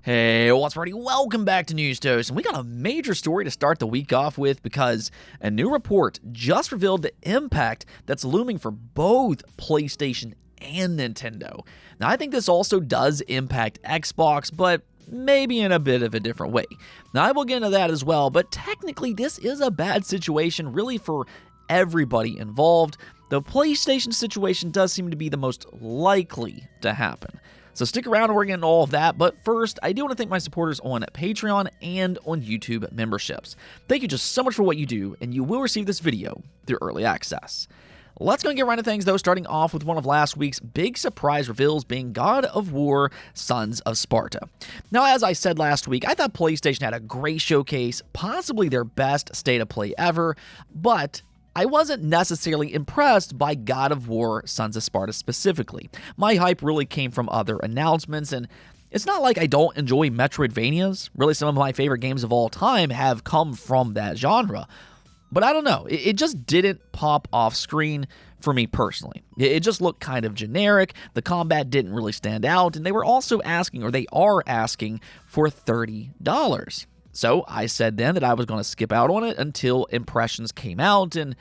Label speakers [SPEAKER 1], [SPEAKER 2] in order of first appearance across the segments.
[SPEAKER 1] Hey, what's ready? Welcome back to News Toast, and we got a major story to start the week off with because a new report just revealed the impact that's looming for both PlayStation and Nintendo. Now, I think this also does impact Xbox, but maybe in a bit of a different way. Now, I will get into that as well, but technically this is a bad situation really for everybody involved. The PlayStation situation does seem to be the most likely to happen. So stick around and we're getting all of that, but first, I do want to thank my supporters on Patreon and on YouTube memberships. Thank you just so much for what you do, and you will receive this video through early access. Let's go and get right into things, though, starting off with one of last week's big surprise reveals being God of War Sons of Sparta. Now, as I said last week, I thought PlayStation had a great showcase, possibly their best state of play ever, but I wasn't necessarily impressed by God of War Sons of Sparta specifically. My hype really came from other announcements, and it's not like I don't enjoy Metroidvanias. Really, some of my favorite games of all time have come from that genre. But I don't know, it just didn't pop off screen for me personally. It just looked kind of generic, the combat didn't really stand out, and they were also asking, or they are asking, for $30. So I said then that I was going to skip out on it until impressions came out, and,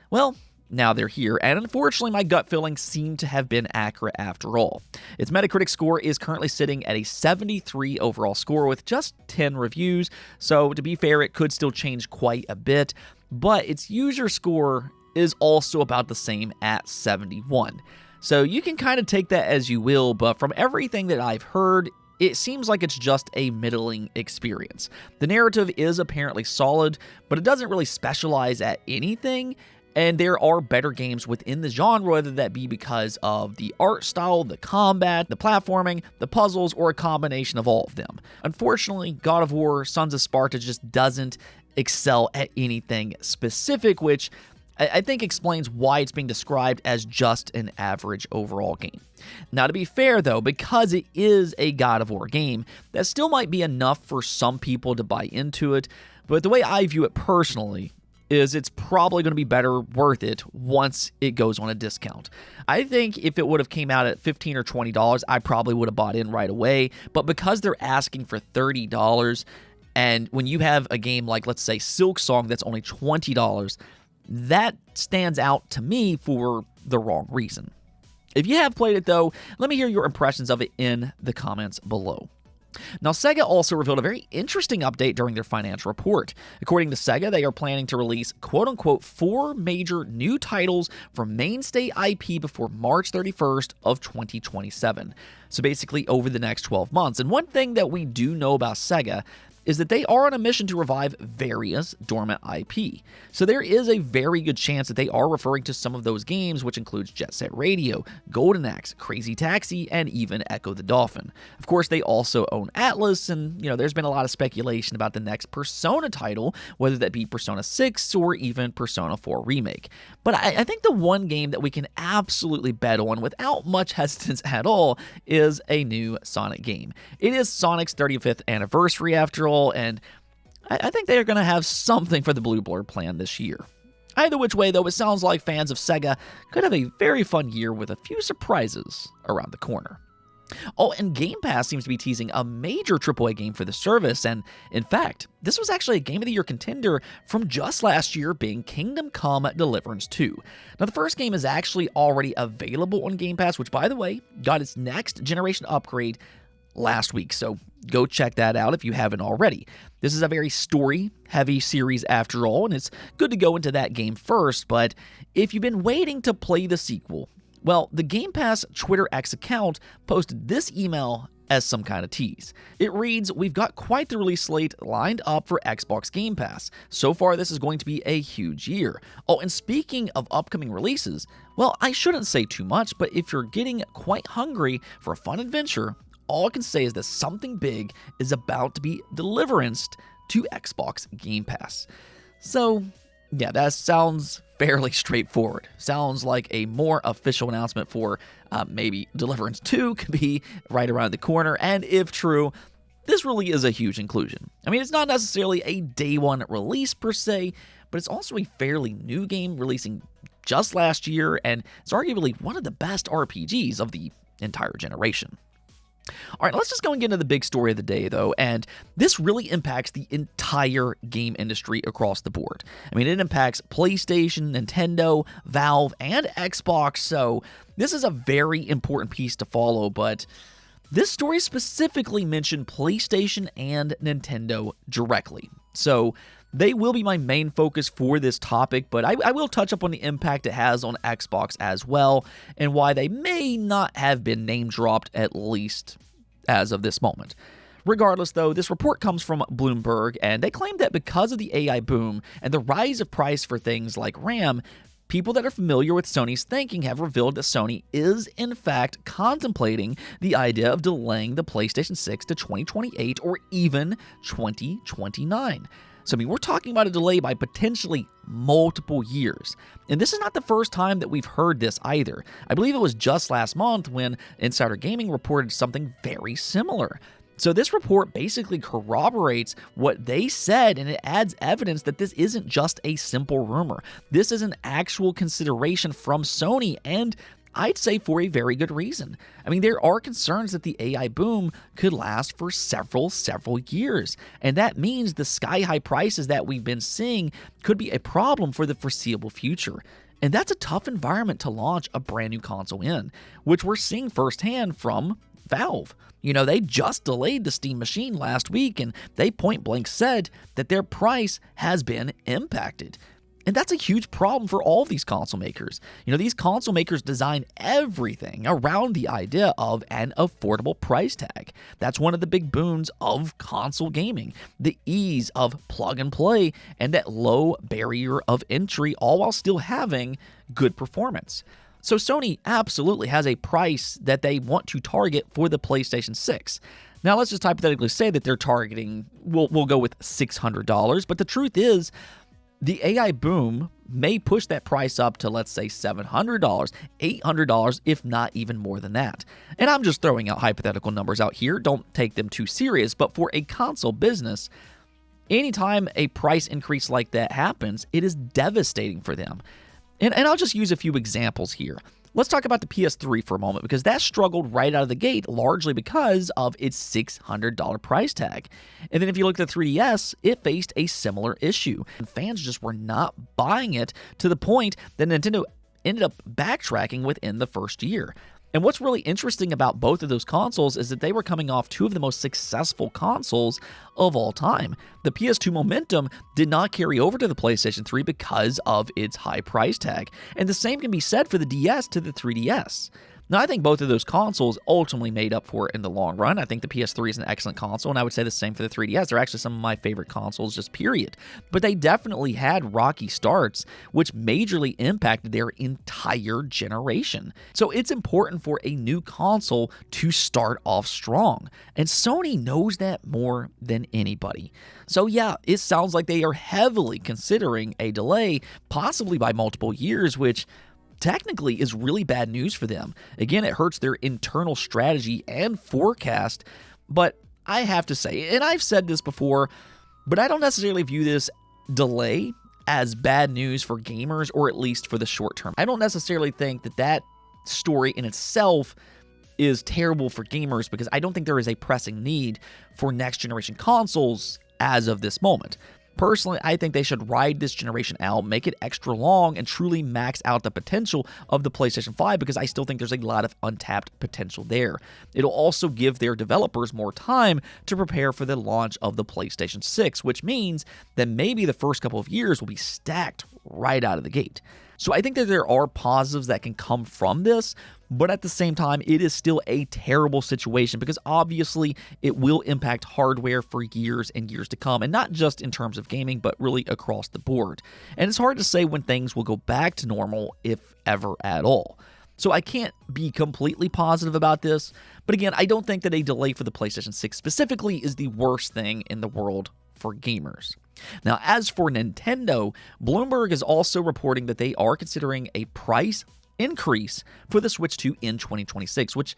[SPEAKER 1] well, now they're here, and unfortunately my gut feeling seemed to have been accurate after all. Its Metacritic score is currently sitting at a 73 overall score with just 10 reviews, so to be fair, it could still change quite a bit, but its user score is also about the same at 71. So you can kind of take that as you will, but from everything that I've heard, it seems like it's just a middling experience. The narrative is apparently solid, but it doesn't really specialize at anything, and there are better games within the genre, whether that be because of the art style, the combat, the platforming, the puzzles, or a combination of all of them. Unfortunately, God of War Sons of Sparta just doesn't excel at anything specific, which I think explains why it's being described as just an average overall game. Now, to be fair, though, because it is a God of War game, that still might be enough for some people to buy into it, but the way I view it personally is it's probably going to be better worth it once it goes on a discount. I think if it would have came out at $15 or $20, I probably would have bought in right away, but because they're asking for $30, and when you have a game like, let's say, Silksong that's only $20, that stands out to me for the wrong reason. If you have played it, though, let me hear your impressions of it in the comments below. Now, Sega also revealed a very interesting update during their financial report. According to Sega, they are planning to release, quote-unquote, 4 major new titles from mainstay IP before March 31st of 2027. So basically over the next 12 months. And one thing that we do know about Sega is that they are on a mission to revive various dormant IP. So there is a very good chance that they are referring to some of those games, which includes Jet Set Radio, Golden Axe, Crazy Taxi, and even Echo the Dolphin. Of course, they also own Atlas, and there's been a lot of speculation about the next Persona title, whether that be Persona 6 or even Persona 4 Remake. But I think the one game that we can absolutely bet on without much hesitance at all is a new Sonic game. It is Sonic's 35th anniversary after all, and I think they are going to have something for the Blue Blur plan this year. Either which way, though, it sounds like fans of Sega could have a very fun year with a few surprises around the corner. Oh, and Game Pass seems to be teasing a major AAA game for the service, and in fact, this was actually a Game of the Year contender from just last year, being Kingdom Come Deliverance 2. Now, the first game is actually already available on Game Pass, which, by the way, got its next generation upgrade last week, so go check that out if you haven't already. This is a very story-heavy series after all, and it's good to go into that game first, but if you've been waiting to play the sequel, well, the Game Pass Twitter X account posted this email as some kind of tease. It reads, "We've got quite the release slate lined up for Xbox Game Pass. So far, this is going to be a huge year. Oh, and speaking of upcoming releases, well, I shouldn't say too much, but if you're getting quite hungry for a fun adventure, all I can say is that something big is about to be deliveranced to Xbox Game Pass." So, yeah, that sounds fairly straightforward. Sounds like a more official announcement for maybe Deliverance 2 could be right around the corner, and if true, this really is a huge inclusion. I mean, it's not necessarily a day one release per se, but it's also a fairly new game releasing just last year, and it's arguably one of the best RPGs of the entire generation. All right, let's just go and get into the big story of the day, though, and this really impacts the entire game industry across the board. I mean, it impacts PlayStation, Nintendo, Valve, and Xbox, so this is a very important piece to follow, but this story specifically mentioned PlayStation and Nintendo directly. So they will be my main focus for this topic, but I will touch up on the impact it has on Xbox as well, and why they may not have been name dropped, at least as of this moment. Regardless, though, this report comes from Bloomberg, and they claim that because of the AI boom and the rise of price for things like RAM, people that are familiar with Sony's thinking have revealed that Sony is, in fact, contemplating the idea of delaying the PlayStation 6 to 2028 or even 2029. So, I mean, we're talking about a delay by potentially multiple years. And this is not the first time that we've heard this either. I believe it was just last month when Insider Gaming reported something very similar. So this report basically corroborates what they said, and it adds evidence that this isn't just a simple rumor. This is an actual consideration from Sony, and I'd say for a very good reason. I mean, there are concerns that the AI boom could last for several years, and that means the sky-high prices that we've been seeing could be a problem for the foreseeable future. And that's a tough environment to launch a brand new console in, which we're seeing firsthand from Valve. You know, they just delayed the Steam Machine last week, and they point blank said that their price has been impacted. And that's a huge problem for all of these console makers. You know, these console makers design everything around the idea of an affordable price tag. That's one of the big boons of console gaming, the ease of plug and play and that low barrier of entry, all while still having good performance. So Sony absolutely has a price that they want to target for the PlayStation 6. Now, let's just hypothetically say that they're targeting, we'll go with $600, but the truth is, the AI boom may push that price up to, let's say, $700, $800, if not even more than that. And I'm just throwing out hypothetical numbers out here. Don't take them too serious, but for a console business, anytime a price increase like that happens, it is devastating for them. And I'll just use a few examples here. Let's talk about the PS3 for a moment, because that struggled right out of the gate largely because of its $600 price tag. And then if you look at the 3DS, it faced a similar issue. And fans just were not buying it to the point that Nintendo ended up backtracking within the first year. And what's really interesting about both of those consoles is that they were coming off two of the most successful consoles of all time. The PS2 momentum did not carry over to the PlayStation 3 because of its high price tag. And the same can be said for the DS to the 3DS. Now, I think both of those consoles ultimately made up for it in the long run. I think the PS3 is an excellent console, and I would say the same for the 3DS. They're actually some of my favorite consoles, just period. But they definitely had rocky starts, which majorly impacted their entire generation. So it's important for a new console to start off strong, and Sony knows that more than anybody. So yeah, it sounds like they are heavily considering a delay, possibly by multiple years, which technically is really bad news for them. Again, it hurts their internal strategy and forecast, but I have to say, and I've said this before, but I don't necessarily view this delay as bad news for gamers, or at least for the short term. I don't necessarily think that that story in itself is terrible for gamers, because I don't think there is a pressing need for next generation consoles as of this moment. Personally, I think they should ride this generation out, make it extra long, and truly max out the potential of the PlayStation 5, because I still think there's a lot of untapped potential there. It'll also give their developers more time to prepare for the launch of the PlayStation 6, which means that maybe the first couple of years will be stacked right out of the gate. So I think that there are positives that can come from this, but at the same time, it is still a terrible situation, because obviously it will impact hardware for years and years to come, and not just in terms of gaming, but really across the board. And it's hard to say when things will go back to normal, if ever at all. So I can't be completely positive about this, but again, I don't think that a delay for the PlayStation 6 specifically is the worst thing in the world for gamers. Now, as for Nintendo, Bloomberg is also reporting that they are considering a price increase for the Switch 2 in 2026, which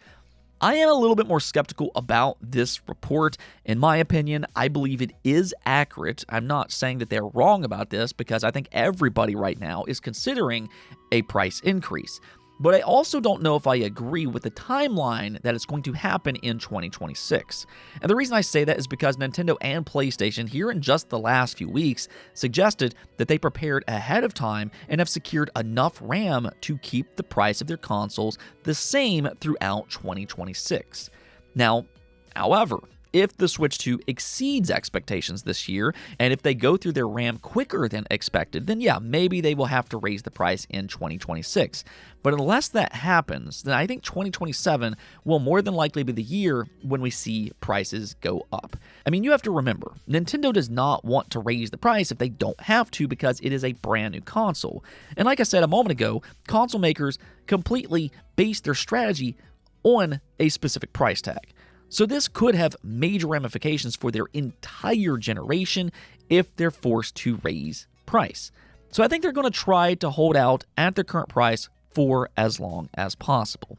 [SPEAKER 1] I am a little bit more skeptical about this report. In my opinion, I believe it is accurate. I'm not saying that they're wrong about this, because I think everybody right now is considering a price increase. But I also don't know if I agree with the timeline that it's going to happen in 2026. And the reason I say that is because Nintendo and PlayStation here in just the last few weeks suggested that they prepared ahead of time and have secured enough RAM to keep the price of their consoles the same throughout 2026. Now, however, if the Switch 2 exceeds expectations this year, and if they go through their RAM quicker than expected, then yeah, maybe they will have to raise the price in 2026. But unless that happens, then I think 2027 will more than likely be the year when we see prices go up. I mean, you have to remember, Nintendo does not want to raise the price if they don't have to because it is a brand new console. And like I said a moment ago, console makers completely base their strategy on a specific price tag. So this could have major ramifications for their entire generation if they're forced to raise price. So I think they're going to try to hold out at their current price for as long as possible.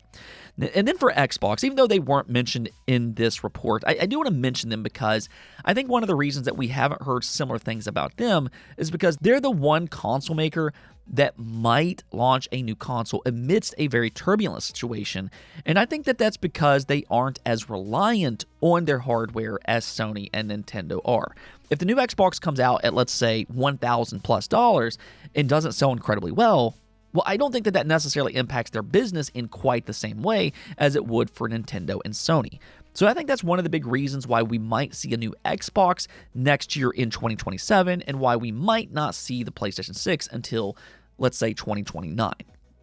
[SPEAKER 1] And then for Xbox, even though they weren't mentioned in this report, I do want to mention them because I think one of the reasons that we haven't heard similar things about them is because they're the one console maker that might launch a new console amidst a very turbulent situation. And I think that that's because they aren't as reliant on their hardware as Sony and Nintendo are. If the new Xbox comes out at, let's say, $1,000+ and doesn't sell incredibly well, I don't think that that necessarily impacts their business in quite the same way as it would for Nintendo and Sony. So I think that's one of the big reasons why we might see a new Xbox next year in 2027 and why we might not see the PlayStation 6 until, let's say, 2029.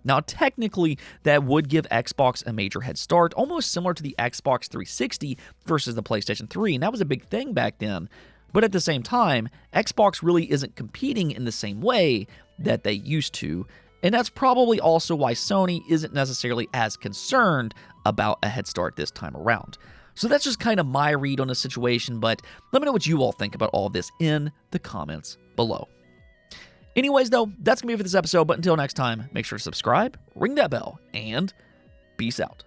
[SPEAKER 1] Now, technically, that would give Xbox a major head start, almost similar to the Xbox 360 versus the PlayStation 3, and that was a big thing back then. But at the same time, Xbox really isn't competing in the same way that they used to, and that's probably also why Sony isn't necessarily as concerned about a head start this time around. So that's just kind of my read on the situation, but let me know what you all think about all of this in the comments below. Anyways, though, that's going to be it for this episode, but until next time, make sure to subscribe, ring that bell, and peace out.